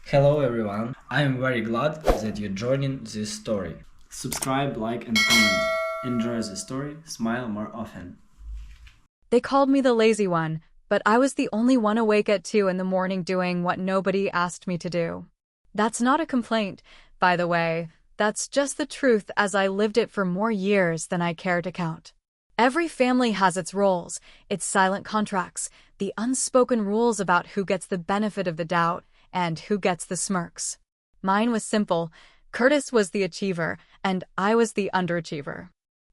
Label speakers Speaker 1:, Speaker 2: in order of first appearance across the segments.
Speaker 1: Hello everyone, I am very glad that you're joining this story.
Speaker 2: Subscribe, like, and comment. Enjoy the story, smile more often.
Speaker 3: They called me the lazy one, but I was the only one awake at 2 in the morning doing what nobody asked me to do. That's not a complaint, by the way. That's just the truth as I lived it for more years than I care to count. Every family has its roles, its silent contracts, the unspoken rules about who gets the benefit of the doubt and who gets the smirks. Mine was simple. Curtis was the achiever, and I was the underachiever.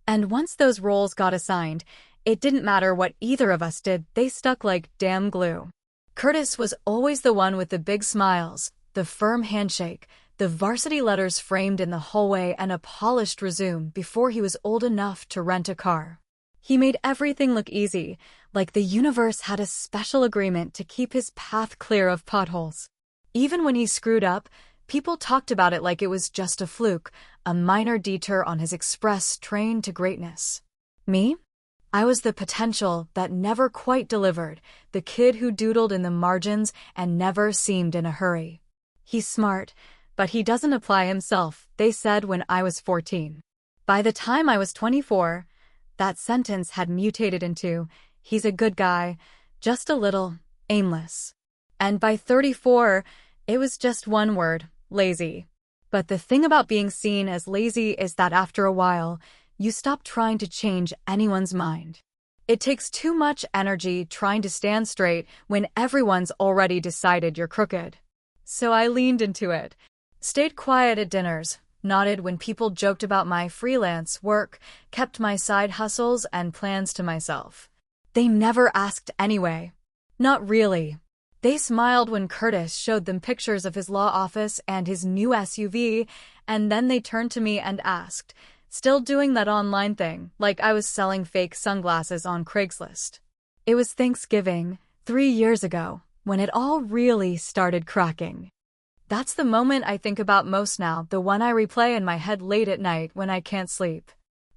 Speaker 3: And once those roles got assigned, it didn't matter what either of us did, they stuck like damn glue. Curtis was always the one with the big smiles, the firm handshake, the varsity letters framed in the hallway, and a polished resume before he was old enough to rent a car. He made everything look easy, like the universe had a special agreement to keep his path clear of potholes. Even when he screwed up, people talked about it like it was just a fluke, a minor detour on his express train to greatness. Me? I was the potential that never quite delivered, the kid who doodled in the margins and never seemed in a hurry. He's smart, but he doesn't apply himself, they said when I was 14. By the time I was 24, that sentence had mutated into, he's a good guy, just a little aimless. And by 34, it was just one word, lazy. But the thing about being seen as lazy is that after a while, you stop trying to change anyone's mind. It takes too much energy trying to stand straight when everyone's already decided you're crooked. So I leaned into it, stayed quiet at dinners, nodded when people joked about my freelance work, kept my side hustles and plans to myself. They never asked anyway. Not really. They smiled when Curtis showed them pictures of his law office and his new SUV, and then they turned to me and asked, still doing that online thing, like I was selling fake sunglasses on Craigslist. It was Thanksgiving, 3 years ago, when it all really started cracking. That's the moment I think about most now, the one I replay in my head late at night when I can't sleep.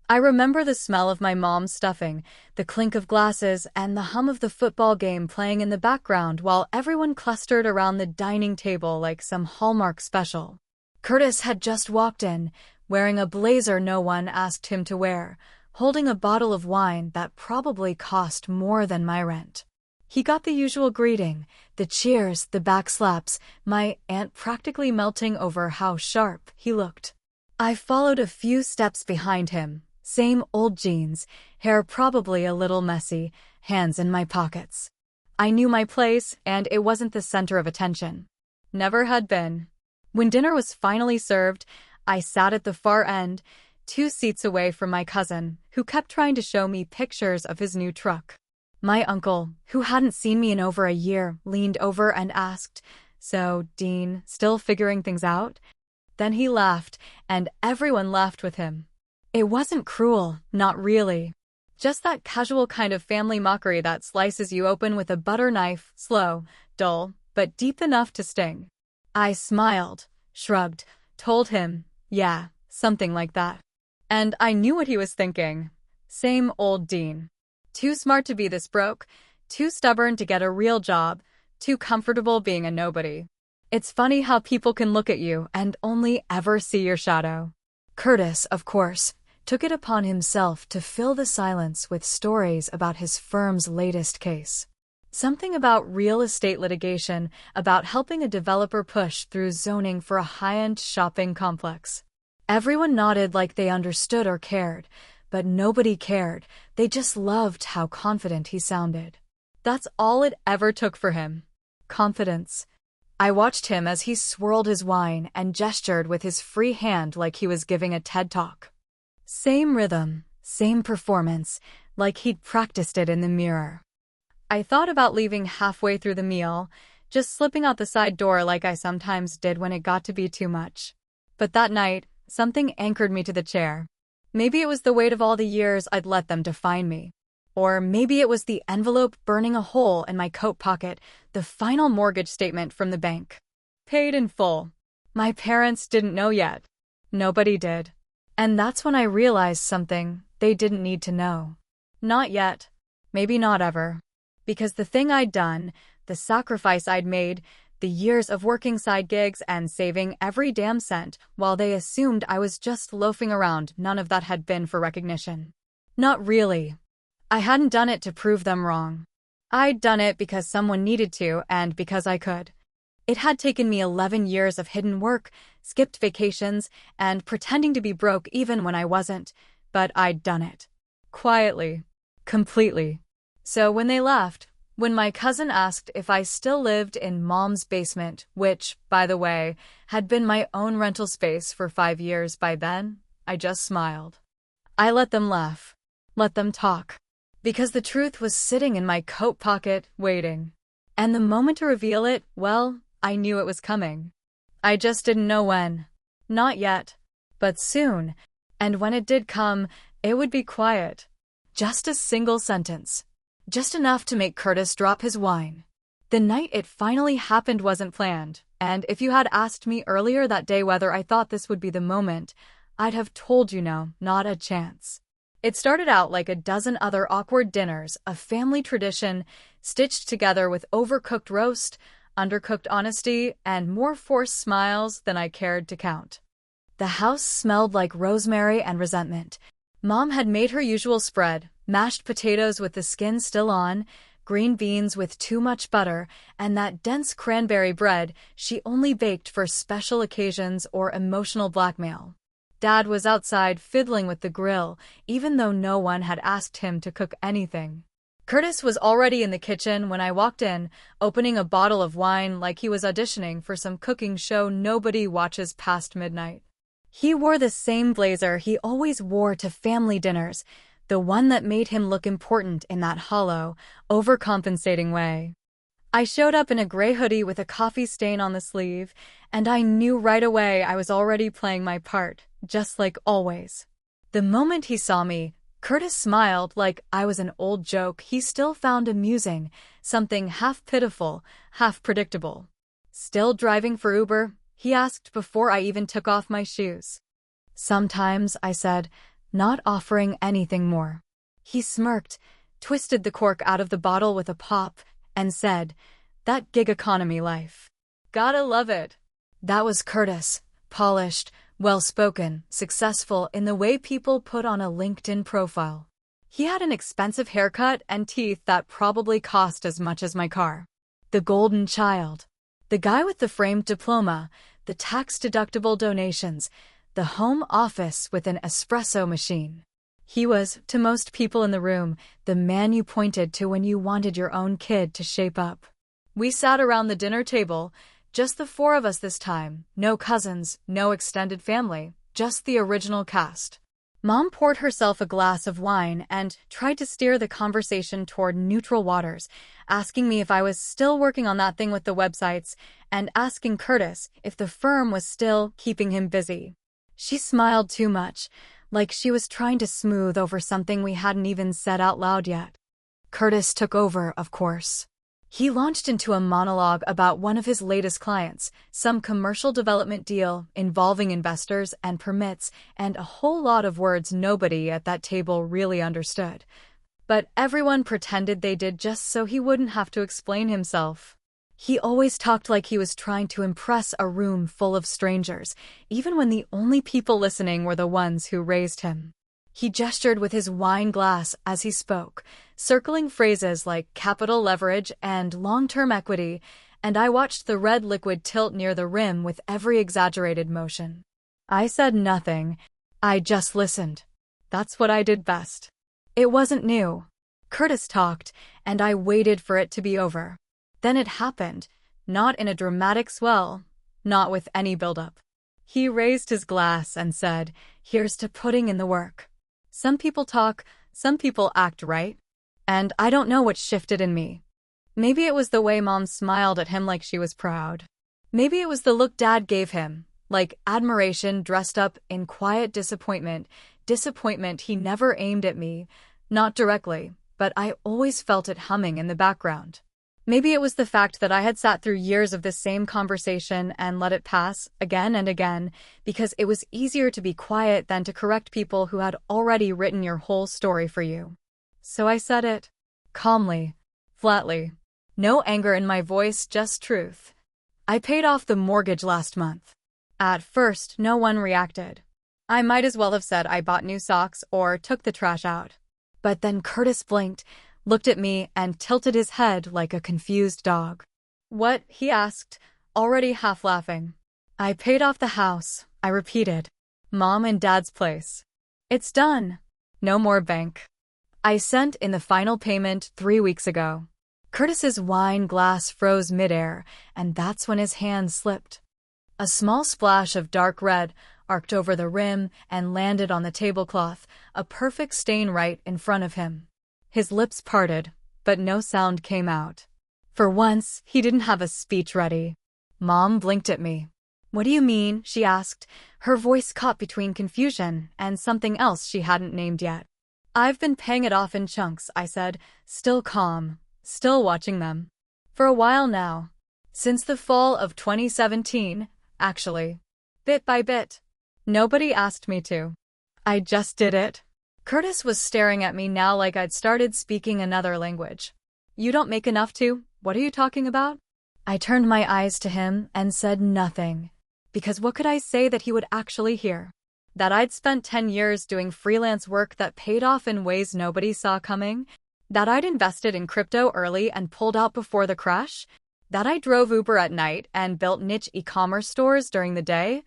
Speaker 3: I remember the smell of my mom's stuffing, the clink of glasses, and the hum of the football game playing in the background while everyone clustered around the dining table like some Hallmark special. Curtis had just walked in, wearing a blazer no one asked him to wear, holding a bottle of wine that probably cost more than my rent. He got the usual greeting, the cheers, the backslaps, my aunt practically melting over how sharp he looked. I followed a few steps behind him. Same old jeans, hair probably a little messy, hands in my pockets. I knew my place, and it wasn't the center of attention. Never had been. When dinner was finally served, I sat at the far end, 2 seats away from my cousin, who kept trying to show me pictures of his new truck. My uncle, who hadn't seen me in over a year, leaned over and asked, "So, Dean, still figuring things out?" Then he laughed, and everyone laughed with him. It wasn't cruel, not really. Just that casual kind of family mockery that slices you open with a butter knife, slow, dull, but deep enough to sting. I smiled, shrugged, told him, yeah, something like that. And I knew what he was thinking. Same old Dean. Too smart to be this broke, too stubborn to get a real job, too comfortable being a nobody. It's funny how people can look at you and only ever see your shadow. Curtis, of course, took it upon himself to fill the silence with stories about his firm's latest case. Something about real estate litigation, about helping a developer push through zoning for a high-end shopping complex. Everyone nodded like they understood or cared, but nobody cared. They just loved how confident he sounded. That's all it ever took for him. Confidence. I watched him as he swirled his wine and gestured with his free hand like he was giving a TED Talk. Same rhythm, same performance, like he'd practiced it in the mirror. I thought about leaving halfway through the meal, just slipping out the side door like I sometimes did when it got to be too much. But that night, something anchored me to the chair. Maybe it was the weight of all the years I'd let them define me. Or maybe it was the envelope burning a hole in my coat pocket, the final mortgage statement from the bank. Paid in full. My parents didn't know yet. Nobody did. And that's when I realized something they didn't need to know. Not yet. Maybe not ever. Because the thing I'd done, the sacrifice I'd made, The years of working side gigs and saving every damn cent while they assumed I was just loafing around, none of that had been for recognition. Not really. I hadn't done it to prove them wrong. I'd done it because someone needed to and because I could. It had taken me 11 years of hidden work, skipped vacations, and pretending to be broke even when I wasn't, but I'd done it. Quietly. Completely. So when they left, when my cousin asked if I still lived in Mom's basement, which, by the way, had been my own rental space for 5 years by then, I just smiled. I let them laugh. Let them talk. Because the truth was sitting in my coat pocket, waiting. And the moment to reveal it, well, I knew it was coming. I just didn't know when. Not yet. But soon. And when it did come, it would be quiet. Just a single sentence. Just enough to make Curtis drop his wine. The night it finally happened wasn't planned, and if you had asked me earlier that day whether I thought this would be the moment, I'd have told you no, not a chance. It started out like a dozen other awkward dinners, a family tradition, stitched together with overcooked roast, undercooked honesty, and more forced smiles than I cared to count. The house smelled like rosemary and resentment. Mom had made her usual spread, mashed potatoes with the skin still on, green beans with too much butter, and that dense cranberry bread she only baked for special occasions or emotional blackmail. Dad was outside fiddling with the grill, even though no one had asked him to cook anything. Curtis was already in the kitchen when I walked in, opening a bottle of wine like he was auditioning for some cooking show nobody watches past midnight. He wore the same blazer he always wore to family dinners, the one that made him look important in that hollow, overcompensating way. I showed up in a gray hoodie with a coffee stain on the sleeve, and I knew right away I was already playing my part, just like always. The moment he saw me, Curtis smiled like I was an old joke he still found amusing, something half pitiful, half predictable. "Still driving for Uber?" he asked before I even took off my shoes. "Sometimes," I said, not offering anything more. He smirked, twisted the cork out of the bottle with a pop, and said, "That gig economy life. Gotta love it." That was Curtis, polished, well-spoken, successful in the way people put on a LinkedIn profile. He had an expensive haircut and teeth that probably cost as much as my car. The golden child. The guy with the framed diploma, the tax-deductible donations, the home office with an espresso machine. He was, to most people in the room, the man you pointed to when you wanted your own kid to shape up. We sat around the dinner table, just the four of us this time, no cousins, no extended family, just the original cast. Mom poured herself a glass of wine and tried to steer the conversation toward neutral waters, asking me if I was still working on that thing with the websites and asking Curtis if the firm was still keeping him busy. She smiled too much, like she was trying to smooth over something we hadn't even said out loud yet. Curtis took over, of course. He launched into a monologue about one of his latest clients, some commercial development deal involving investors and permits, and a whole lot of words nobody at that table really understood. But everyone pretended they did just so he wouldn't have to explain himself. He always talked like he was trying to impress a room full of strangers, even when the only people listening were the ones who raised him. He gestured with his wine glass as he spoke, circling phrases like capital leverage and long-term equity, and I watched the red liquid tilt near the rim with every exaggerated motion. I said nothing. I just listened. That's what I did best. It wasn't new. Curtis talked, and I waited for it to be over. Then it happened, not in a dramatic swell, not with any build-up. He raised his glass and said, "Here's to putting in the work. Some people talk, some people act, right?" And I don't know what shifted in me. Maybe it was the way Mom smiled at him like she was proud. Maybe it was the look Dad gave him, like admiration dressed up in quiet disappointment he never aimed at me, not directly, but I always felt it humming in the background. Maybe it was the fact that I had sat through years of this same conversation and let it pass again and again, because it was easier to be quiet than to correct people who had already written your whole story for you. So I said it. Calmly. Flatly. No anger in my voice, just truth. I paid off the mortgage last month. At first, no one reacted. I might as well have said I bought new socks or took the trash out. But then Curtis blinked, looked at me, and tilted his head like a confused dog. What? He asked, already half laughing. I paid off the house, I repeated. Mom and Dad's place. It's done. No more bank. I sent in the final payment 3 weeks ago. Curtis's wine glass froze midair, and that's when his hand slipped. A small splash of dark red arced over the rim and landed on the tablecloth, a perfect stain right in front of him. His lips parted, but no sound came out. For once, he didn't have a speech ready. Mom blinked at me. What do you mean? She asked, her voice caught between confusion and something else she hadn't named yet. I've been paying it off in chunks, I said, still calm, still watching them. For a while now. Since the fall of 2017, actually. Bit by bit. Nobody asked me to. I just did it. Curtis was staring at me now like I'd started speaking another language. You don't make enough to? What are you talking about? I turned my eyes to him and said nothing. Because what could I say that he would actually hear? That I'd spent 10 years doing freelance work that paid off in ways nobody saw coming? That I'd invested in crypto early and pulled out before the crash? That I drove Uber at night and built niche e-commerce stores during the day?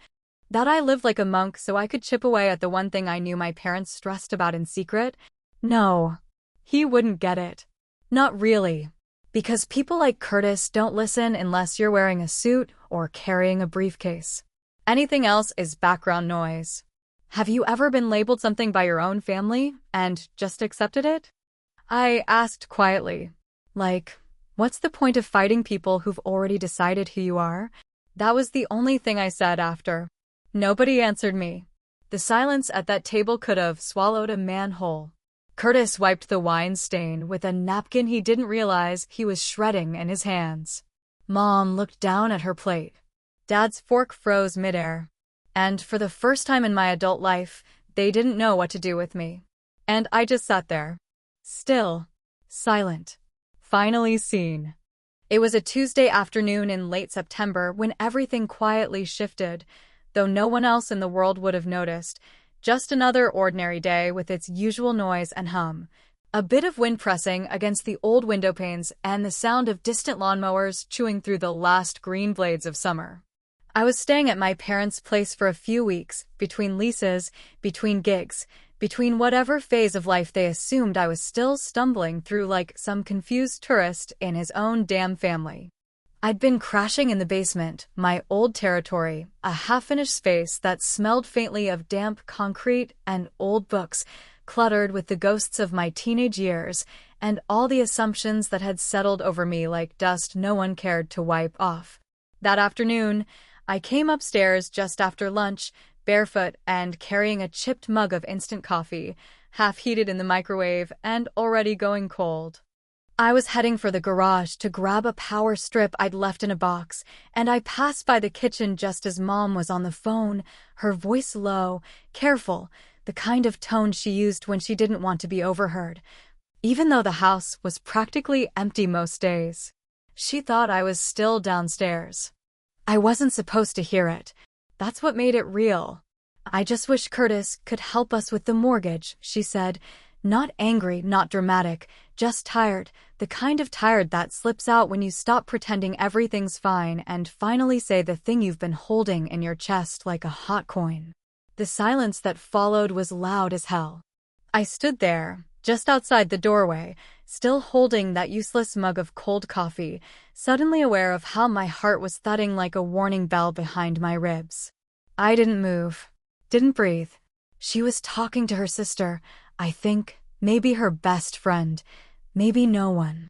Speaker 3: That I lived like a monk so I could chip away at the one thing I knew my parents stressed about in secret? No. He wouldn't get it. Not really. Because people like Curtis don't listen unless you're wearing a suit or carrying a briefcase. Anything else is background noise. Have you ever been labeled something by your own family and just accepted it? I asked quietly. Like, what's the point of fighting people who've already decided who you are? That was the only thing I said after. Nobody answered me. The silence at that table could have swallowed a man whole. Curtis wiped the wine stain with a napkin he didn't realize he was shredding in his hands. Mom looked down at her plate. Dad's fork froze midair. And for the first time in my adult life, they didn't know what to do with me. And I just sat there. Still. Silent. Finally seen. It was a Tuesday afternoon in late September when everything quietly shifted, though no one else in the world would have noticed. Just another ordinary day with its usual noise and hum. A bit of wind pressing against the old window panes and the sound of distant lawnmowers chewing through the last green blades of summer. I was staying at my parents' place for a few weeks, between leases, between gigs, between whatever phase of life they assumed I was still stumbling through like some confused tourist in his own damn family. I'd been crashing in the basement, my old territory, a half-finished space that smelled faintly of damp concrete and old books, cluttered with the ghosts of my teenage years and all the assumptions that had settled over me like dust no one cared to wipe off. That afternoon, I came upstairs just after lunch, barefoot and carrying a chipped mug of instant coffee, half heated in the microwave and already going cold. I was heading for the garage to grab a power strip I'd left in a box, and I passed by the kitchen just as Mom was on the phone, her voice low, careful, the kind of tone she used when she didn't want to be overheard, even though the house was practically empty most days. She thought I was still downstairs. I wasn't supposed to hear it. That's what made it real. I just wish Curtis could help us with the mortgage, she said. Not angry, not dramatic, just tired, the kind of tired that slips out when you stop pretending everything's fine and finally say the thing you've been holding in your chest like a hot coin. The silence that followed was loud as hell. I stood there, just outside the doorway, still holding that useless mug of cold coffee, suddenly aware of how my heart was thudding like a warning bell behind my ribs. I didn't move, didn't breathe. She was talking to her sister, I think, maybe her best friend, maybe no one.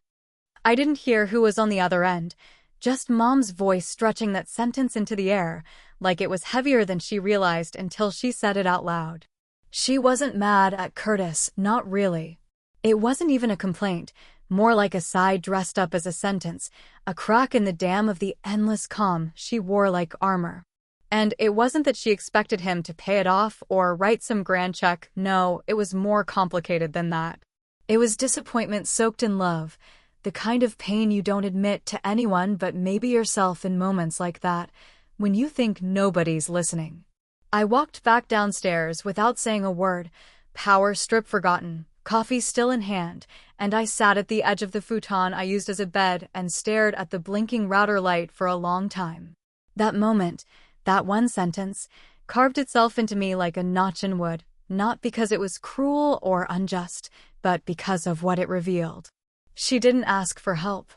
Speaker 3: I didn't hear who was on the other end, just Mom's voice stretching that sentence into the air, like it was heavier than she realized until she said it out loud. She wasn't mad at Curtis, not really. It wasn't even a complaint, more like a sigh dressed up as a sentence, a crack in the dam of the endless calm she wore like armor. And it wasn't that she expected him to pay it off or write some grand check. No, it was more complicated than that. It was disappointment soaked in love, the kind of pain you don't admit to anyone but maybe yourself in moments like that, when you think nobody's listening. I walked back downstairs without saying a word, power strip forgotten, coffee still in hand, and I sat at the edge of the futon I used as a bed and stared at the blinking router light for a long time. That moment, that one sentence, carved itself into me like a notch in wood, not because it was cruel or unjust, but because of what it revealed. She didn't ask for help.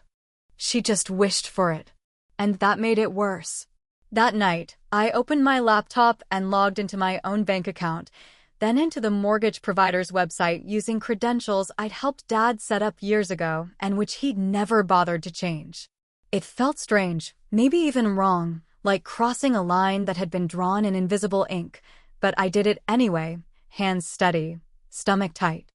Speaker 3: She just wished for it. And that made it worse. That night, I opened my laptop and logged into my own bank account, then into the mortgage provider's website using credentials I'd helped Dad set up years ago and which he'd never bothered to change. It felt strange, maybe even wrong, like crossing a line that had been drawn in invisible ink, but I did it anyway, hands steady, stomach tight.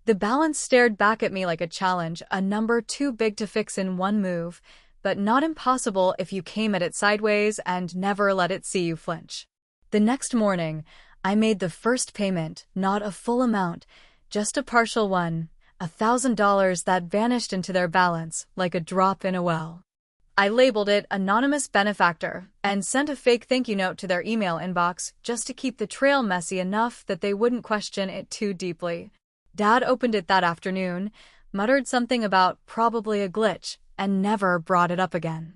Speaker 3: The balance stared back at me like a challenge, a number too big to fix in one move, but not impossible if you came at it sideways and never let it see you flinch. The next morning, I made the first payment, not a full amount, just a partial one, $1,000 that vanished into their balance like a drop in a well. I labeled it Anonymous Benefactor and sent a fake thank you note to their email inbox just to keep the trail messy enough that they wouldn't question it too deeply. Dad opened it that afternoon, muttered something about probably a glitch, and never brought it up again.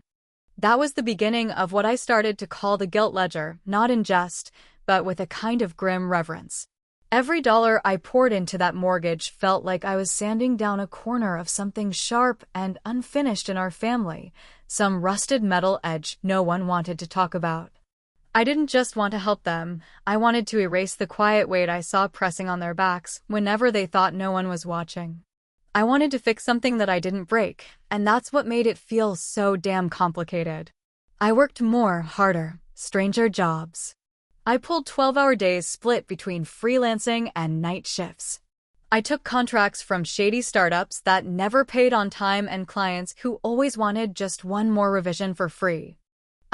Speaker 3: That was the beginning of what I started to call the guilt ledger, not in jest, but with a kind of grim reverence. Every dollar I poured into that mortgage felt like I was sanding down a corner of something sharp and unfinished in our family, some rusted metal edge no one wanted to talk about. I didn't just want to help them, I wanted to erase the quiet weight I saw pressing on their backs whenever they thought no one was watching. I wanted to fix something that I didn't break, and that's what made it feel so damn complicated. I worked more, harder, stranger jobs. I pulled 12-hour days split between freelancing and night shifts. I took contracts from shady startups that never paid on time and clients who always wanted just one more revision for free.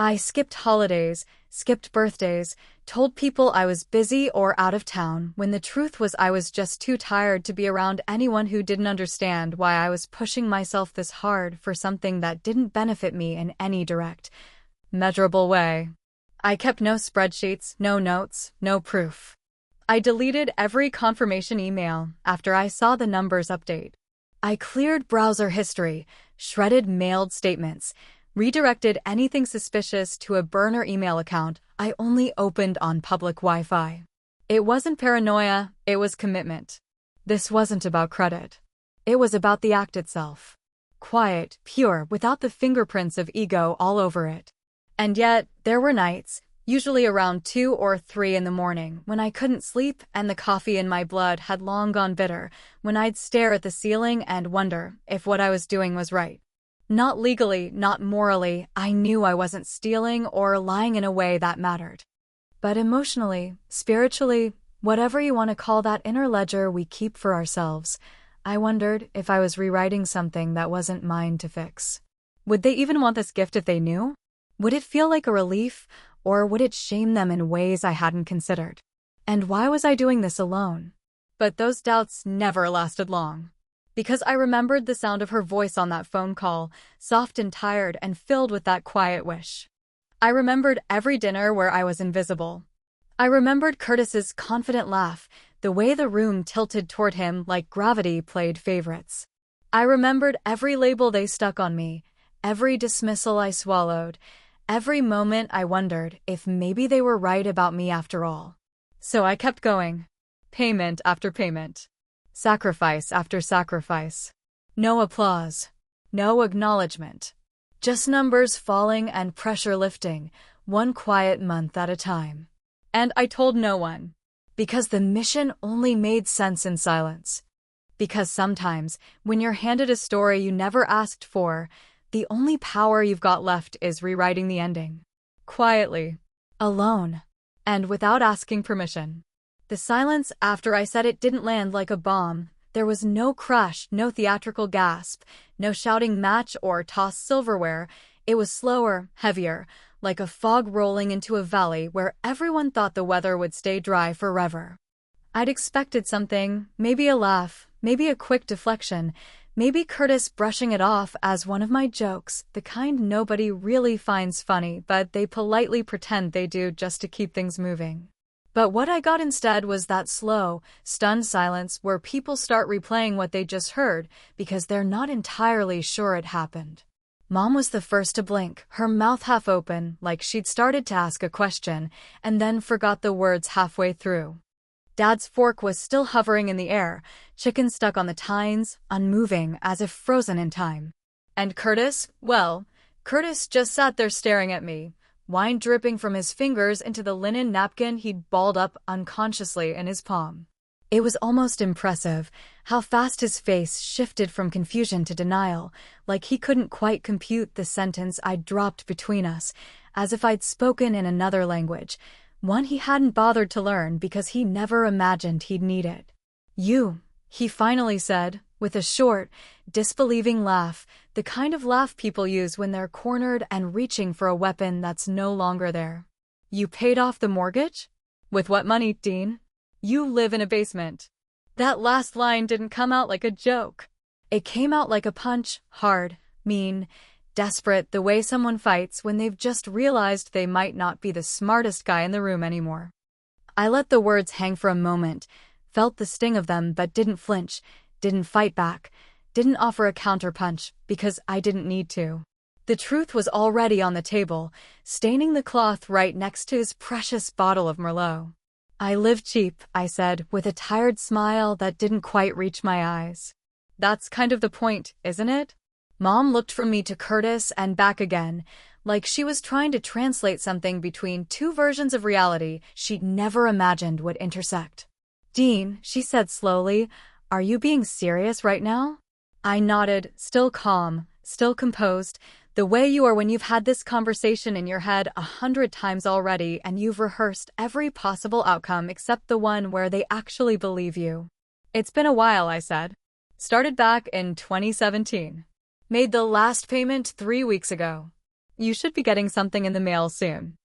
Speaker 3: I skipped holidays, skipped birthdays, told people I was busy or out of town when the truth was I was just too tired to be around anyone who didn't understand why I was pushing myself this hard for something that didn't benefit me in any direct, measurable way. I kept no spreadsheets, no notes, no proof. I deleted every confirmation email after I saw the numbers update. I cleared browser history, shredded mailed statements, redirected anything suspicious to a burner email account I only opened on public Wi-Fi. It wasn't paranoia, it was commitment. This wasn't about credit. It was about the act itself. Quiet, pure, without the fingerprints of ego all over it. And yet, there were nights, usually around 2 or 3 in the morning, when I couldn't sleep and the coffee in my blood had long gone bitter, when I'd stare at the ceiling and wonder if what I was doing was right. Not legally, not morally, I knew I wasn't stealing or lying in a way that mattered. But emotionally, spiritually, whatever you want to call that inner ledger we keep for ourselves, I wondered if I was rewriting something that wasn't mine to fix. Would they even want this gift if they knew? Would it feel like a relief, or would it shame them in ways I hadn't considered? And why was I doing this alone? But those doubts never lasted long. Because I remembered the sound of her voice on that phone call, soft and tired and filled with that quiet wish. I remembered every dinner where I was invisible. I remembered Curtis's confident laugh, the way the room tilted toward him like gravity played favorites. I remembered every label they stuck on me, every dismissal I swallowed, every moment I wondered if maybe they were right about me after all. So I kept going. Payment after payment. Sacrifice after sacrifice. No applause. No acknowledgement. Just numbers falling and pressure lifting, one quiet month at a time. And I told no one. Because the mission only made sense in silence. Because sometimes, when you're handed a story you never asked for, the only power you've got left is rewriting the ending. Quietly. Alone. And without asking permission. The silence after I said it didn't land like a bomb. There was no crush, no theatrical gasp, no shouting match or tossed silverware. It was slower, heavier, like a fog rolling into a valley where everyone thought the weather would stay dry forever. I'd expected something, maybe a laugh, maybe a quick deflection, Maybe Curtis brushing it off as one of my jokes, the kind nobody really finds funny, but they politely pretend they do just to keep things moving. But what I got instead was that slow, stunned silence where people start replaying what they just heard because they're not entirely sure it happened. Mom was the first to blink, her mouth half open, like she'd started to ask a question, and then forgot the words halfway through. Dad's fork was still hovering in the air, chicken stuck on the tines, unmoving, as if frozen in time. And Curtis, well, Curtis just sat there staring at me, wine dripping from his fingers into the linen napkin he'd balled up unconsciously in his palm. It was almost impressive how fast his face shifted from confusion to denial, like he couldn't quite compute the sentence I'd dropped between us, as if I'd spoken in another language, one he hadn't bothered to learn because he never imagined he'd need it. You, he finally said, with a short, disbelieving laugh, the kind of laugh people use when they're cornered and reaching for a weapon that's no longer there. You paid off the mortgage? With what money, Dean? You live in a basement. That last line didn't come out like a joke. It came out like a punch, hard, mean, desperate, the way someone fights when they've just realized they might not be the smartest guy in the room anymore. I let the words hang for a moment, felt the sting of them but didn't flinch, didn't fight back, didn't offer a counterpunch because I didn't need to. The truth was already on the table, staining the cloth right next to his precious bottle of Merlot. I live cheap, I said, with a tired smile that didn't quite reach my eyes. That's kind of the point, isn't it? Mom looked from me to Curtis and back again, like she was trying to translate something between two versions of reality she'd never imagined would intersect. Dean, she said slowly, are you being serious right now? I nodded, still calm, still composed, the way you are when you've had this conversation in your head 100 times already and you've rehearsed every possible outcome except the one where they actually believe you. It's been a while, I said. Started back in 2017. Made the last payment 3 weeks ago. You should be getting something in the mail soon.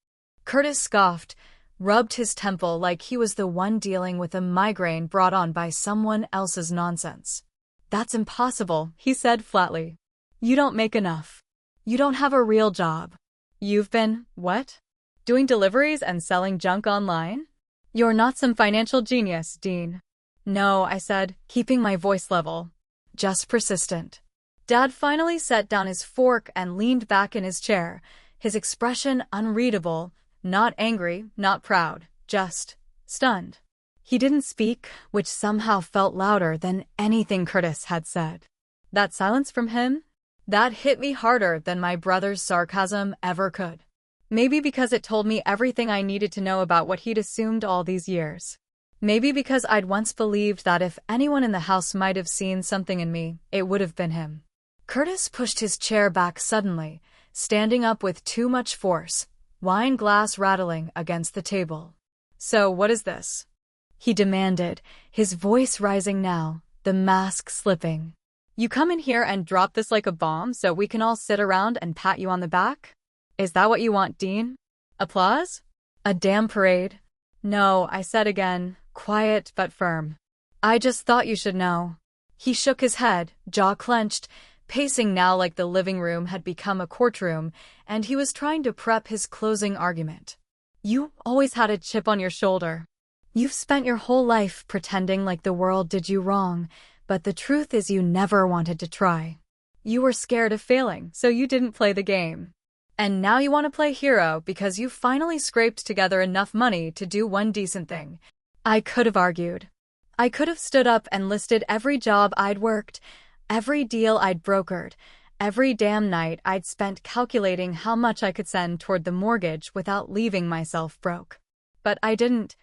Speaker 3: Curtis scoffed, rubbed his temple like he was the one dealing with a migraine brought on by someone else's nonsense. That's impossible, he said flatly. You don't make enough. You don't have a real job. You've been, what? Doing deliveries and selling junk online? You're not some financial genius, Dean. No, I said, keeping my voice level. Just persistent. Dad finally set down his fork and leaned back in his chair, his expression unreadable, not angry, not proud, just stunned. He didn't speak, which somehow felt louder than anything Curtis had said. That silence from him? That hit me harder than my brother's sarcasm ever could. Maybe because it told me everything I needed to know about what he'd assumed all these years. Maybe because I'd once believed that if anyone in the house might have seen something in me, it would have been him. Curtis pushed his chair back suddenly, standing up with too much force, wine glass rattling against the table. So what is this? He demanded, his voice rising now, the mask slipping. You come in here and drop this like a bomb so we can all sit around and pat you on the back? Is that what you want, Dean? Applause? A damn parade? No, I said again, quiet but firm. I just thought you should know. He shook his head, jaw clenched, pacing now like the living room had become a courtroom, and he was trying to prep his closing argument. You always had a chip on your shoulder. You've spent your whole life pretending like the world did you wrong, but the truth is you never wanted to try. You were scared of failing, so you didn't play the game. And now you want to play hero because you finally scraped together enough money to do one decent thing. I could have argued. I could have stood up and listed every job I'd worked, every deal I'd brokered, every damn night I'd spent calculating how much I could send toward the mortgage without leaving myself broke. But I didn't.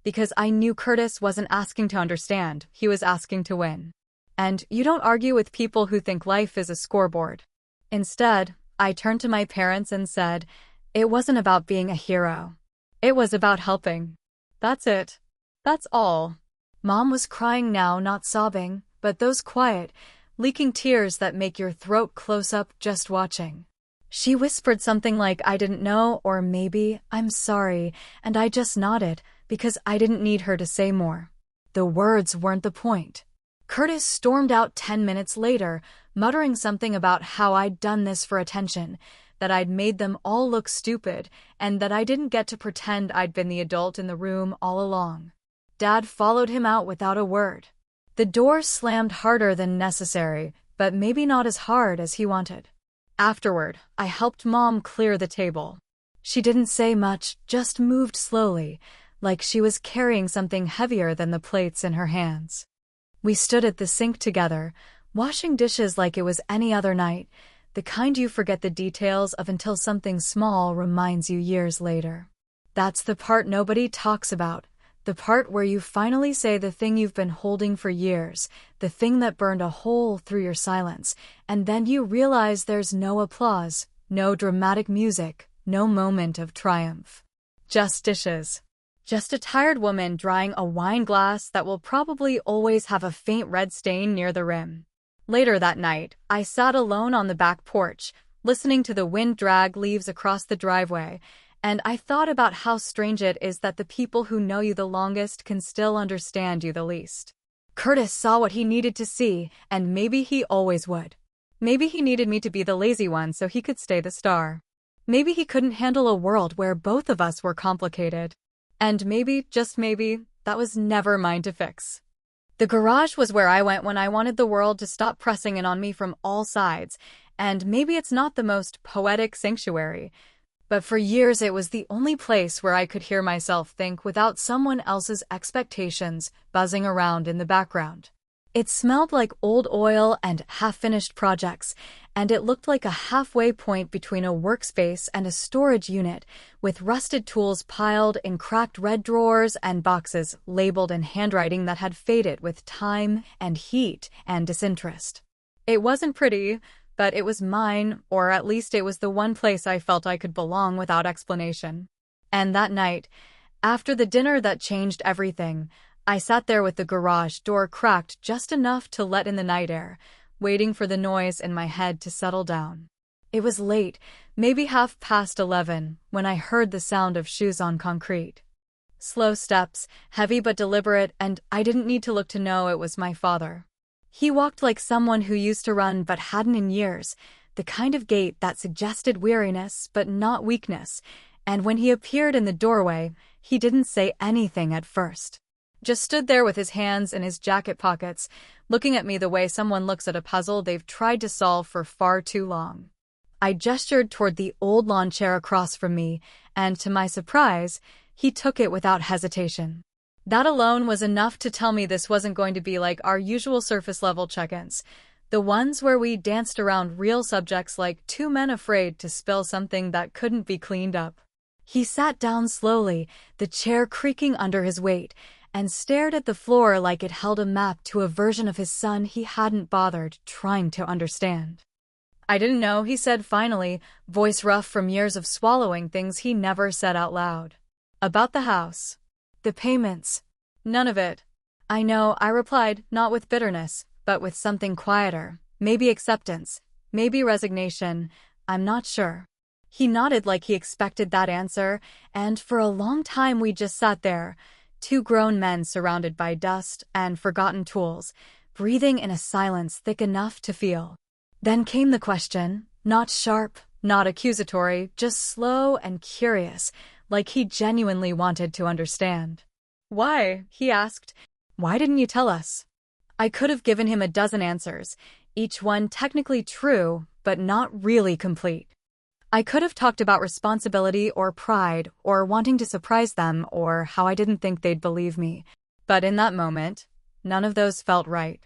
Speaker 3: Because I knew Curtis wasn't asking to understand, he was asking to win. And you don't argue with people who think life is a scoreboard. Instead, I turned to my parents and said, it wasn't about being a hero. It was about helping. That's it. That's all. Mom was crying now, not sobbing, but those quiet, leaking tears that make your throat close up just watching. She whispered something like I didn't know, or maybe I'm sorry, and I just nodded, because I didn't need her to say more. The words weren't the point. Curtis stormed out 10 minutes later, muttering something about how I'd done this for attention, that I'd made them all look stupid, and that I didn't get to pretend I'd been the adult in the room all along. Dad followed him out without a word. The door slammed harder than necessary, but maybe not as hard as he wanted. Afterward, I helped Mom clear the table. She didn't say much, just moved slowly, like she was carrying something heavier than the plates in her hands. We stood at the sink together, washing dishes like it was any other night, the kind you forget the details of until something small reminds you years later. That's the part nobody talks about, the part where you finally say the thing you've been holding for years, the thing that burned a hole through your silence, and then you realize there's no applause, no dramatic music, no moment of triumph. Just dishes. Just a tired woman drying a wine glass that will probably always have a faint red stain near the rim. Later that night, I sat alone on the back porch, listening to the wind drag leaves across the driveway, and I thought about how strange it is that the people who know you the longest can still understand you the least. Curtis saw what he needed to see, and maybe he always would. Maybe he needed me to be the lazy one so he could stay the star. Maybe he couldn't handle a world where both of us were complicated. And maybe, just maybe, that was never mine to fix. The garage was where I went when I wanted the world to stop pressing in on me from all sides, and maybe it's not the most poetic sanctuary, but for years it was the only place where I could hear myself think without someone else's expectations buzzing around in the background. It smelled like old oil and half-finished projects, and it looked like a halfway point between a workspace and a storage unit, with rusted tools piled in cracked red drawers and boxes labeled in handwriting that had faded with time and heat and disinterest. It wasn't pretty, but it was mine, or at least it was the one place I felt I could belong without explanation. And that night, after the dinner that changed everything, I sat there with the garage door cracked just enough to let in the night air, waiting for the noise in my head to settle down. It was late, maybe 11:30, when I heard the sound of shoes on concrete. Slow steps, heavy but deliberate, and I didn't need to look to know it was my father. He walked like someone who used to run but hadn't in years, the kind of gait that suggested weariness but not weakness, and when he appeared in the doorway, he didn't say anything at first. Just stood there with his hands in his jacket pockets, looking at me the way someone looks at a puzzle they've tried to solve for far too long. I gestured toward the old lawn chair across from me, and to my surprise, he took it without hesitation. That alone was enough to tell me this wasn't going to be like our usual surface-level check-ins, the ones where we danced around real subjects like two men afraid to spill something that couldn't be cleaned up. He sat down slowly, the chair creaking under his weight, and stared at the floor like it held a map to a version of his son he hadn't bothered trying to understand. "I didn't know," he said finally, voice rough from years of swallowing things he never said out loud. "About the house. The payments. None of it." "I know," I replied, not with bitterness, but with something quieter. Maybe acceptance. Maybe resignation. I'm not sure. He nodded like he expected that answer, and for a long time we just sat there, two grown men surrounded by dust and forgotten tools, breathing in a silence thick enough to feel. Then came the question, not sharp, not accusatory, just slow and curious, like he genuinely wanted to understand. "Why?" he asked. "Why didn't you tell us?" I could have given him a dozen answers, each one technically true, but not really complete. I could have talked about responsibility or pride or wanting to surprise them or how I didn't think they'd believe me. But in that moment, none of those felt right.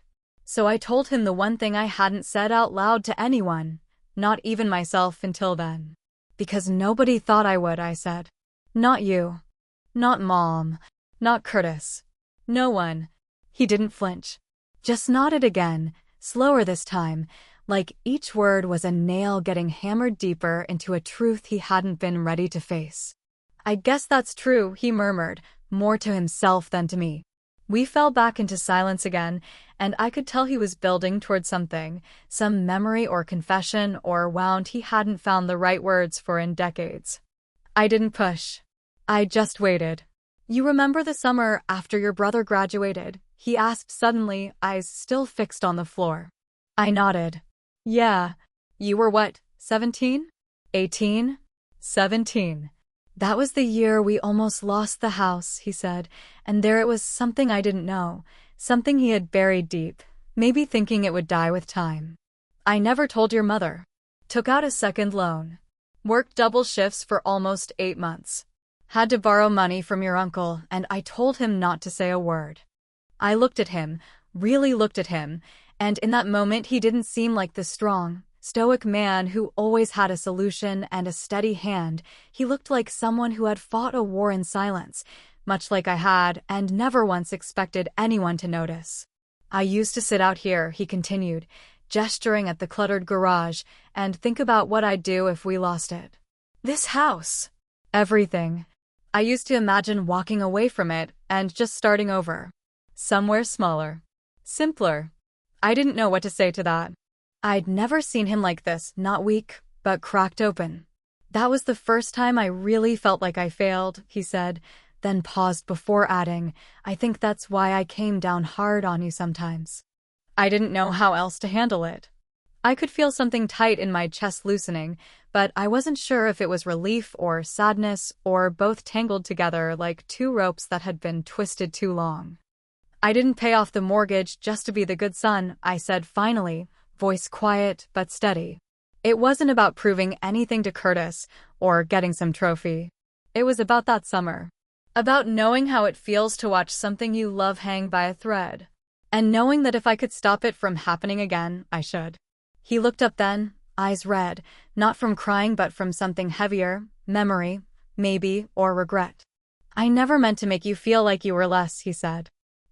Speaker 3: So I told him the one thing I hadn't said out loud to anyone, not even myself until then. "Because nobody thought I would," I said. "Not you. Not Mom. Not Curtis. No one." He didn't flinch. Just nodded again, slower this time, like each word was a nail getting hammered deeper into a truth he hadn't been ready to face. "I guess that's true," he murmured, more to himself than to me. We fell back into silence again, and I could tell he was building toward something, some memory or confession or wound he hadn't found the right words for in decades. I didn't push. I just waited. You remember the summer after your brother graduated? He asked suddenly, eyes still fixed on the floor. I nodded. Yeah. You were what, 17? 18? 17. That was the year we almost lost the house, he said, and there it was, something I didn't know, something he had buried deep, maybe thinking it would die with time. I never told your mother. Took out a second loan. Worked double shifts for almost 8 months. Had to borrow money from your uncle, and I told him not to say a word. I looked at him, really looked at him, and in that moment he didn't seem like the strong, stoic man who always had a solution and a steady hand. He looked like someone who had fought a war in silence, much like I had, and never once expected anyone to notice. I used to sit out here, he continued, gesturing at the cluttered garage, and think about what I'd do if we lost it. This house. Everything. I used to imagine walking away from it and just starting over. Somewhere smaller. Simpler. I didn't know what to say to that. I'd never seen him like this, not weak, but cracked open. That was the first time I really felt like I failed, he said, then paused before adding, I think that's why I came down hard on you sometimes. I didn't know how else to handle it. I could feel something tight in my chest loosening, but I wasn't sure if it was relief or sadness or both tangled together like two ropes that had been twisted too long. I didn't pay off the mortgage just to be the good son, I said finally, voice quiet but steady. It wasn't about proving anything to Curtis or getting some trophy. It was about that summer. About knowing how it feels to watch something you love hang by a thread. And knowing that if I could stop it from happening again, I should. He looked up then, eyes red, not from crying but from something heavier, memory, maybe, or regret. I never meant to make you feel like you were less, he said.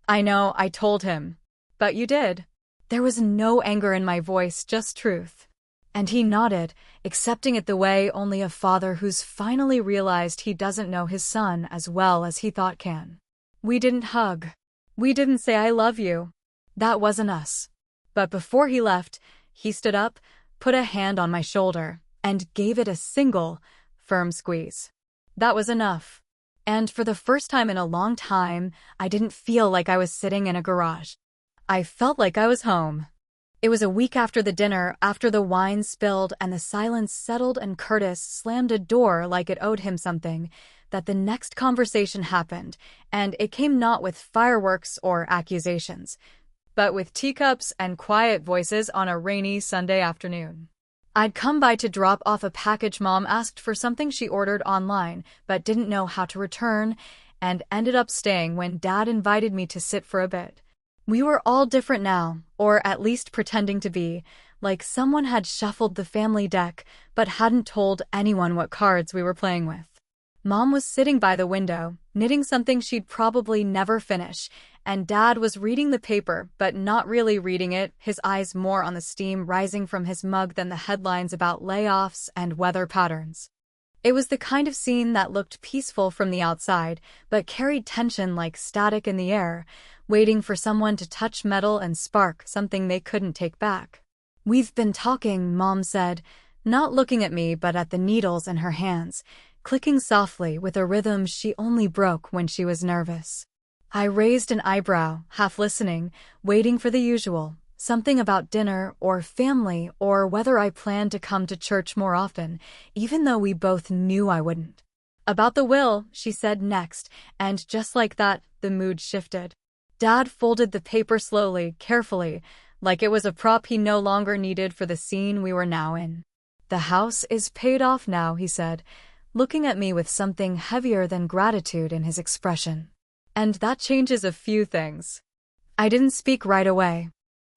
Speaker 3: I know, I told him. But you did. There was no anger in my voice, just truth. And he nodded, accepting it the way only a father who's finally realized he doesn't know his son as well as he thought can. We didn't hug. We didn't say I love you. That wasn't us. But before he left, he stood up, put a hand on my shoulder, and gave it a single, firm squeeze. That was enough. And for the first time in a long time, I didn't feel like I was sitting in a garage. I felt like I was home. It was a week after the dinner, after the wine spilled and the silence settled and Curtis slammed a door like it owed him something, that the next conversation happened, and it came not with fireworks or accusations, but with teacups and quiet voices on a rainy Sunday afternoon. I'd come by to drop off a package Mom asked for, something she ordered online but didn't know how to return, and ended up staying when Dad invited me to sit for a bit. We were all different now, or at least pretending to be, like someone had shuffled the family deck but hadn't told anyone what cards we were playing with. Mom was sitting by the window, knitting something she'd probably never finish, and Dad was reading the paper but not really reading it, his eyes more on the steam rising from his mug than the headlines about layoffs and weather patterns. It was the kind of scene that looked peaceful from the outside, but carried tension like static in the air, waiting for someone to touch metal and spark something they couldn't take back. We've been talking, Mom said, not looking at me but at the needles in her hands, clicking softly with a rhythm she only broke when she was nervous. I raised an eyebrow, half listening, waiting for the usual, something about dinner or family or whether I planned to come to church more often, even though we both knew I wouldn't. About the will, she said next, and just like that, the mood shifted. Dad folded the paper slowly, carefully, like it was a prop he no longer needed for the scene we were now in. The house is paid off now, he said, looking at me with something heavier than gratitude in his expression. And that changes a few things. I didn't speak right away.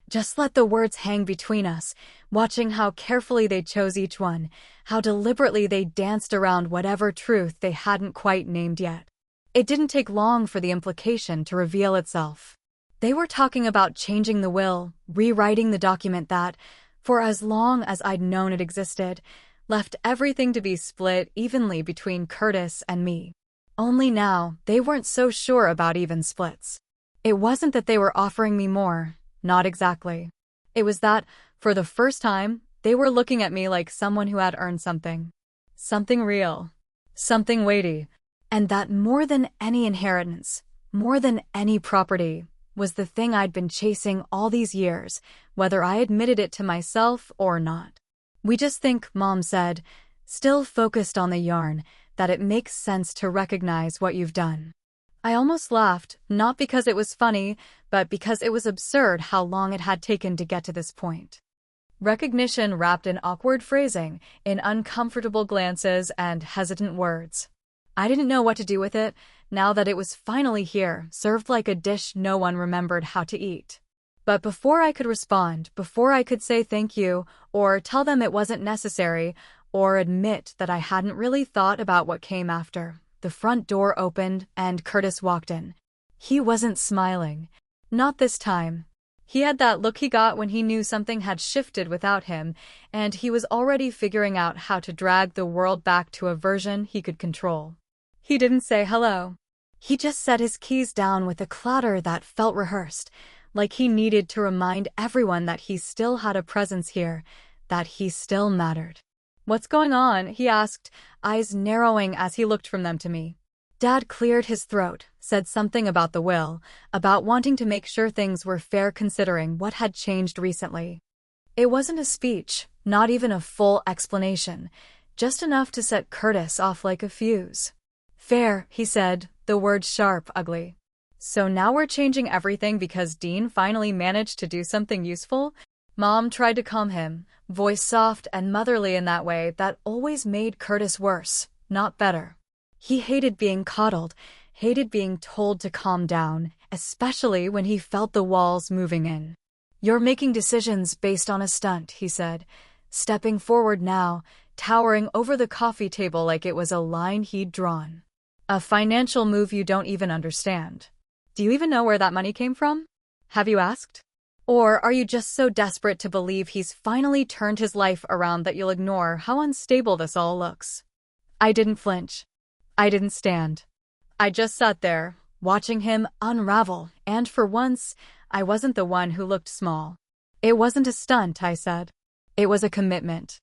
Speaker 3: Just let the words hang between us, watching how carefully they chose each one, how deliberately they danced around whatever truth they hadn't quite named yet. It didn't take long for the implication to reveal itself. They were talking about changing the will, rewriting the document that, for as long as I'd known it existed, left everything to be split evenly between Curtis and me. Only now, they weren't so sure about even splits. It wasn't that they were offering me more, not exactly. It was that, for the first time, they were looking at me like someone who had earned something. Something real. Something weighty. And that more than any inheritance, more than any property, was the thing I'd been chasing all these years, whether I admitted it to myself or not. We just think, Mom said, still focused on the yarn, that it makes sense to recognize what you've done. I almost laughed, not because it was funny, but because it was absurd how long it had taken to get to this point. Recognition wrapped in awkward phrasing, in uncomfortable glances and hesitant words. I didn't know what to do with it, now that it was finally here, served like a dish no one remembered how to eat. But before I could respond, before I could say thank you, or tell them it wasn't necessary, or admit that I hadn't really thought about what came after, the front door opened and Curtis walked in. He wasn't smiling. Not this time. He had that look he got when he knew something had shifted without him, and he was already figuring out how to drag the world back to a version he could control. He didn't say hello. He just set his keys down with a clatter that felt rehearsed, like he needed to remind everyone that he still had a presence here, that he still mattered. "What's going on?" he asked, eyes narrowing as he looked from them to me. Dad cleared his throat, said something about the will, about wanting to make sure things were fair considering what had changed recently. It wasn't a speech, not even a full explanation, just enough to set Curtis off like a fuse. "Fair," he said, the word sharp, ugly. "So now we're changing everything because Dean finally managed to do something useful?" Mom tried to calm him, voice soft and motherly in that way that always made Curtis worse, not better. He hated being coddled, hated being told to calm down, especially when he felt the walls moving in. "You're making decisions based on a stunt," he said, stepping forward now, towering over the coffee table like it was a line he'd drawn. "A financial move you don't even understand. Do you even know where that money came from? Have you asked? Or are you just so desperate to believe he's finally turned his life around that you'll ignore how unstable this all looks?" I didn't flinch. I didn't stand. I just sat there, watching him unravel, and for once, I wasn't the one who looked small. "It wasn't a stunt," I said. "It was a commitment.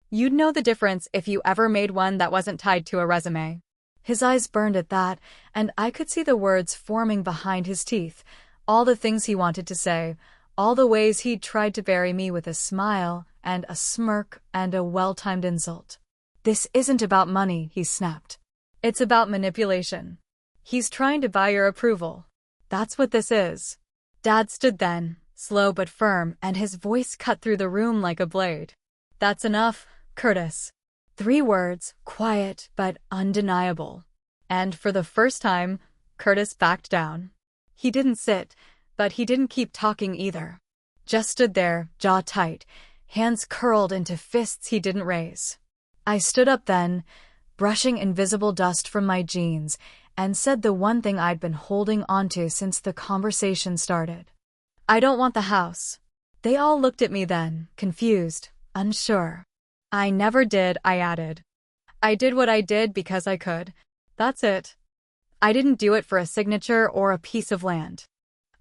Speaker 3: You'd know the difference if you ever made one that wasn't tied to a resume." His eyes burned at that, and I could see the words forming behind his teeth, all the things he wanted to say, all the ways he'd tried to bury me with a smile and a smirk and a well-timed insult. "This isn't about money," he snapped. "It's about manipulation. He's trying to buy your approval. That's what this is." Dad stood then, slow but firm, and his voice cut through the room like a blade. "That's enough, Curtis." 3 words, quiet but undeniable. And for the first time, Curtis backed down. He didn't sit, but he didn't keep talking either. Just stood there, jaw tight, hands curled into fists he didn't raise. I stood up then, brushing invisible dust from my jeans, and said the one thing I'd been holding onto since the conversation started. "I don't want the house." They all looked at me then, confused, unsure. "I never did," I added. "I did what I did because I could. That's it. I didn't do it for a signature or a piece of land.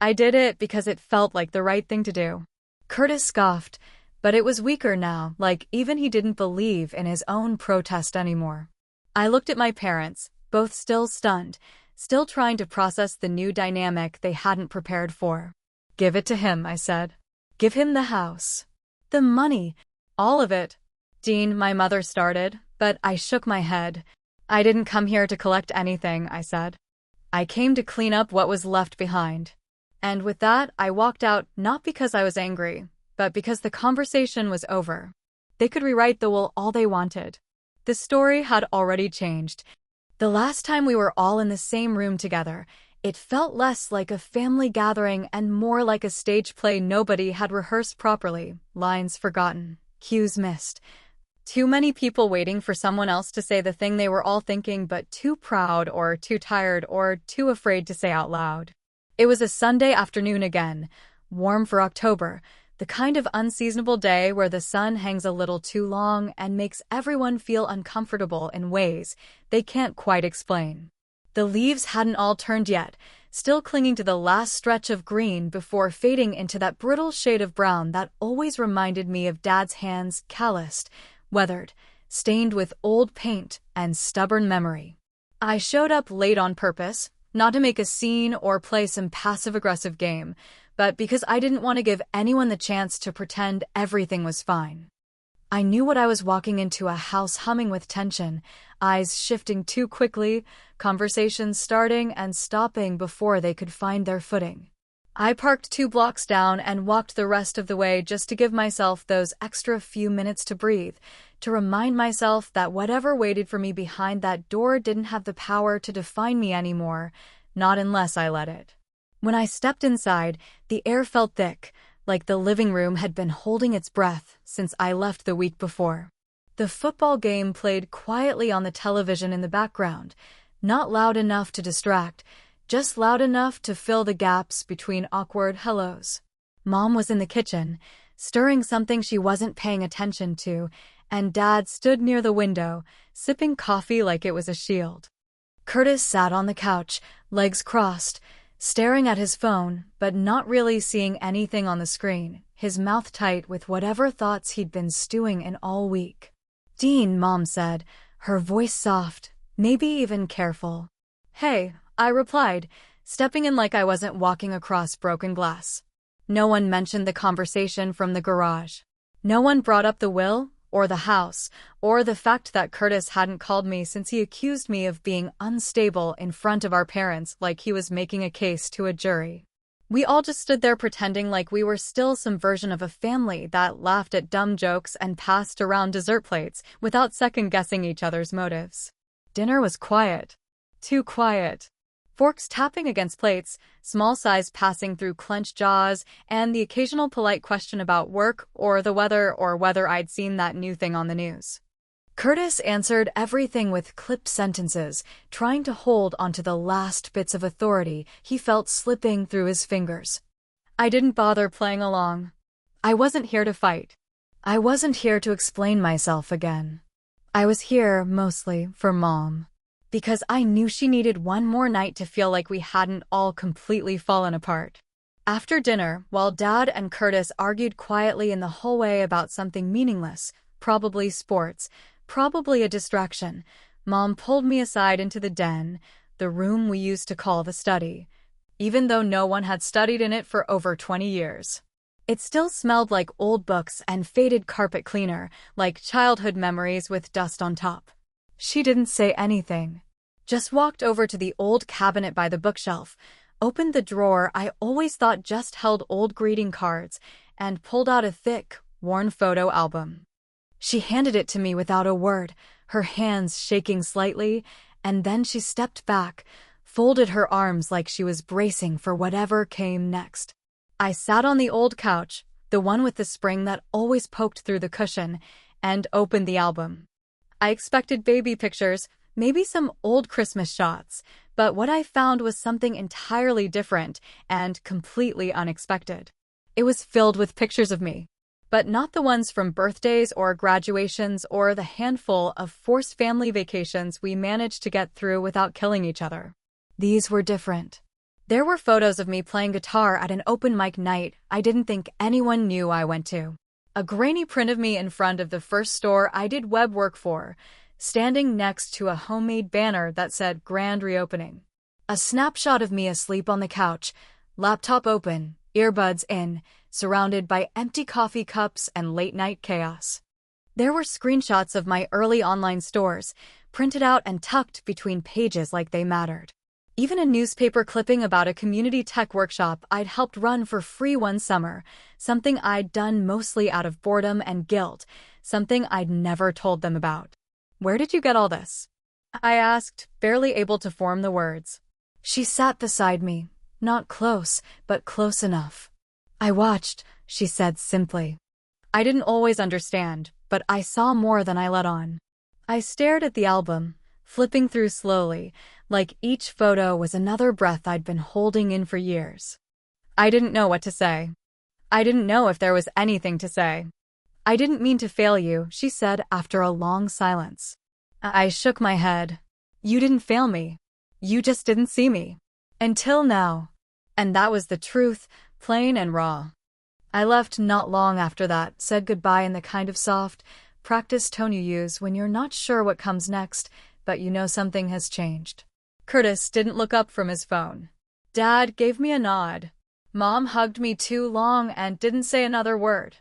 Speaker 3: I did it because it felt like the right thing to do." Curtis scoffed, but it was weaker now, like even he didn't believe in his own protest anymore. I looked at my parents, both still stunned, still trying to process the new dynamic they hadn't prepared for. "Give it to him," I said. "Give him the house. The money. All of it." "Dean," my mother started, but I shook my head. "I didn't come here to collect anything," I said. "I came to clean up what was left behind." And with that, I walked out not because I was angry, but because the conversation was over. They could rewrite the will all they wanted. The story had already changed. The last time we were all in the same room together, it felt less like a family gathering and more like a stage play nobody had rehearsed properly, lines forgotten, cues missed. Too many people waiting for someone else to say the thing they were all thinking but too proud or too tired or too afraid to say out loud. It was a Sunday afternoon again, warm for October, the kind of unseasonable day where the sun hangs a little too long and makes everyone feel uncomfortable in ways they can't quite explain. The leaves hadn't all turned yet, still clinging to the last stretch of green before fading into that brittle shade of brown that always reminded me of Dad's hands, calloused, weathered, stained with old paint and stubborn memory. I showed up late on purpose, not to make a scene or play some passive-aggressive game, but because I didn't want to give anyone the chance to pretend everything was fine. I knew what I was walking into, a house humming with tension, eyes shifting too quickly, conversations starting and stopping before they could find their footing. I parked 2 blocks down and walked the rest of the way just to give myself those extra few minutes to breathe, to remind myself that whatever waited for me behind that door didn't have the power to define me anymore, not unless I let it. When I stepped inside, the air felt thick, like the living room had been holding its breath since I left the week before. The football game played quietly on the television in the background, not loud enough to distract, just loud enough to fill the gaps between awkward hellos. Mom was in the kitchen, stirring something she wasn't paying attention to, and Dad stood near the window, sipping coffee like it was a shield. Curtis sat on the couch, legs crossed, staring at his phone, but not really seeing anything on the screen, his mouth tight with whatever thoughts he'd been stewing in all week. "Dean," Mom said, her voice soft, maybe even careful. "Hey," I replied, stepping in like I wasn't walking across broken glass. No one mentioned the conversation from the garage. No one brought up the will, or the house, or the fact that Curtis hadn't called me since he accused me of being unstable in front of our parents like he was making a case to a jury. We all just stood there pretending like we were still some version of a family that laughed at dumb jokes and passed around dessert plates without second-guessing each other's motives. Dinner was quiet. Too quiet. Forks tapping against plates, small sighs passing through clenched jaws, and the occasional polite question about work or the weather or whether I'd seen that new thing on the news. Curtis answered everything with clipped sentences, trying to hold onto the last bits of authority he felt slipping through his fingers. I didn't bother playing along. I wasn't here to fight. I wasn't here to explain myself again. I was here, mostly, for Mom. Because I knew she needed one more night to feel like we hadn't all completely fallen apart. After dinner, while Dad and Curtis argued quietly in the hallway about something meaningless, probably sports, probably a distraction, Mom pulled me aside into the den, the room we used to call the study, even though no one had studied in it for over 20 years. It still smelled like old books and faded carpet cleaner, like childhood memories with dust on top. She didn't say anything. Just walked over to the old cabinet by the bookshelf, opened the drawer I always thought just held old greeting cards, and pulled out a thick, worn photo album. She handed it to me without a word, her hands shaking slightly, and then she stepped back, folded her arms like she was bracing for whatever came next. I sat on the old couch, the one with the spring that always poked through the cushion, and opened the album. I expected baby pictures, maybe some old Christmas shots, but what I found was something entirely different and completely unexpected. It was filled with pictures of me, but not the ones from birthdays or graduations or the handful of forced family vacations we managed to get through without killing each other. These were different. There were photos of me playing guitar at an open mic night I didn't think anyone knew I went to. A grainy print of me in front of the first store I did web work for, standing next to a homemade banner that said Grand Reopening. A snapshot of me asleep on the couch, laptop open, earbuds in, surrounded by empty coffee cups and late-night chaos. There were screenshots of my early online stores, printed out and tucked between pages like they mattered. Even a newspaper clipping about a community tech workshop I'd helped run for free one summer, something I'd done mostly out of boredom and guilt, something I'd never told them about. "Where did you get all this?" I asked, barely able to form the words. She sat beside me, not close, but close enough. "I watched," she said simply. I didn't always understand, but I saw more than I let on. I stared at the album, flipping through slowly, like each photo was another breath I'd been holding in for years. I didn't know what to say. I didn't know if there was anything to say. "I didn't mean to fail you," she said after a long silence. I shook my head. "You didn't fail me. You just didn't see me. Until now." And that was the truth, plain and raw. I left not long after that, said goodbye in the kind of soft, practiced tone you use when you're not sure what comes next, but something has changed. Curtis didn't look up from his phone. Dad gave me a nod. Mom hugged me too long and didn't say another word.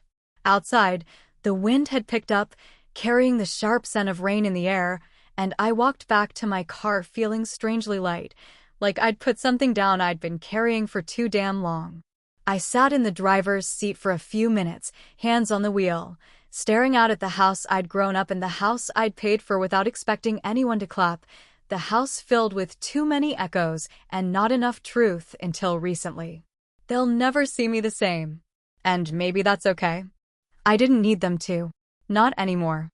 Speaker 3: Outside, the wind had picked up, carrying the sharp scent of rain in the air, and I walked back to my car feeling strangely light, like I'd put something down I'd been carrying for too damn long. I sat in the driver's seat for a few minutes, hands on the wheel, staring out at the house I'd grown up in, the house I'd paid for without expecting anyone to clap, the house filled with too many echoes and not enough truth until recently. They'll never see me the same. And maybe that's okay. I didn't need them to. Not anymore.